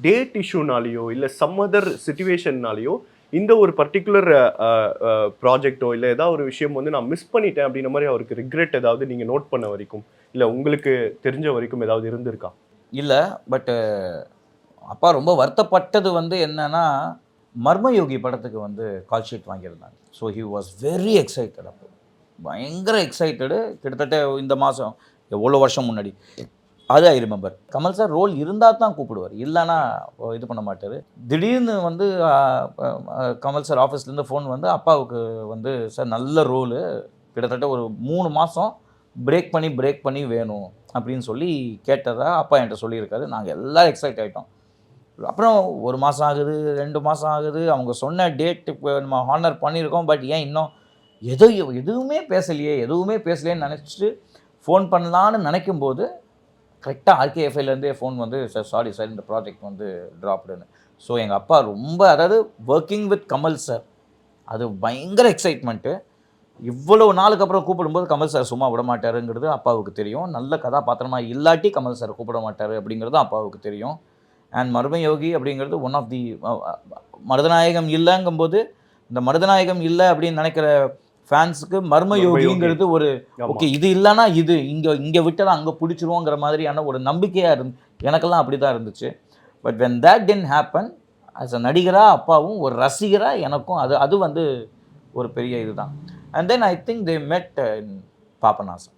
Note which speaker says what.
Speaker 1: Date இஷ்யூனாலேயோ இல்லை some other சிச்சுவேஷன்னாலேயோ இந்த ஒரு பர்டிகுலர் ப்ராஜெக்டோ இல்லை ஏதாவது ஒரு விஷயம் வந்து நான் மிஸ் பண்ணிட்டேன் அப்படின்ற மாதிரி அவருக்கு ரிக்ரெட் ஏதாவது நீங்கள் நோட் பண்ண வரைக்கும் இல்லை உங்களுக்கு தெரிஞ்ச வரைக்கும் ஏதாவது இருந்திருக்கா?
Speaker 2: இல்லை, பட்டு அப்பா ரொம்ப வருத்தப்பட்டது வந்து என்னன்னா, மர்மயோகி படத்துக்கு வந்து கால் ஷீட் வாங்கியிருந்தாங்க. So he was very excited. அப்போ பயங்கர எக்ஸைட்டடு. கிட்டத்தட்ட இந்த மாதம் எவ்வளோ வருஷம் முன்னாடி அது I remember. Kamal sir role இருந்தால் தான் கூப்பிடுவார், இல்லைன்னா இது பண்ண மாட்டார். திடீர்னு வந்து கமல் சார் ஆஃபீஸ்லேருந்து ஃபோன் வந்து அப்பாவுக்கு வந்து சார் நல்ல ரோலு, கிட்டத்தட்ட ஒரு 3 மாதம் பிரேக் பண்ணி வேணும் அப்படின்னு சொல்லி கேட்டதா அப்பா என்கிட்ட சொல்லியிருக்காரு. நாங்கள் எல்லோரும் எக்ஸைட் ஆகிட்டோம். அப்புறம் 1 மாதம் ஆகுது, 2 மாதம் ஆகுது. அவங்க சொன்ன டேட் இப்போ நம்ம ஹானர் பண்ணியிருக்கோம். பட் ஏன் இன்னும் எதுவுமே பேசலையேன்னு நினச்சிட்டு ஃபோன் பண்ணலான்னு நினைக்கும்போது கரெக்டாக ஆர்கேஎஃப்ஐலேருந்தே ஃபோன் வந்து சார் சாரி சார் இந்த ப்ராஜெக்ட் வந்து ட்ராப்டுன்னு. ஸோ எங்கள் அப்பா ரொம்ப, அதாவது ஒர்க்கிங் வித் கமல் சார் அது பயங்கர எக்ஸைட்மெண்ட்டு. இவ்வளவு நாளுக்கு அப்புறம் கூப்பிடும்போது கமல் சார் சும்மா விட மாட்டாருங்கிறது அப்பாவுக்கு தெரியும். நல்ல கதாபாத்திரமாக இல்லாட்டி கமல் சார் கூப்பிட மாட்டார் அப்படிங்கிறது அப்பாவுக்கு தெரியும். அண்ட் மர்மயோகி அப்படிங்கிறது ஒன் ஆஃப் தி மருதநாயகம் இல்லைங்கும்போது, இந்த மருதநாயகம் இல்லை அப்படின்னு நினைக்கிற ஃபேன்ஸுக்கு மர்மயோகிங்கிறது ஒரு ஓகே, இது இல்லைன்னா இது இங்கே விட்டதான் அங்கே பிடிச்சிருவோங்கிற மாதிரியான ஒரு நம்பிக்கையாக எனக்கெல்லாம் அப்படி தான் இருந்துச்சு. But when that didn't happen, as a நடிகராக அப்பாவும் ஒரு ரசிகராக எனக்கும் அது வந்து ஒரு பெரிய இதுதான். And then I think they மெட் இன் பாபநாசம்.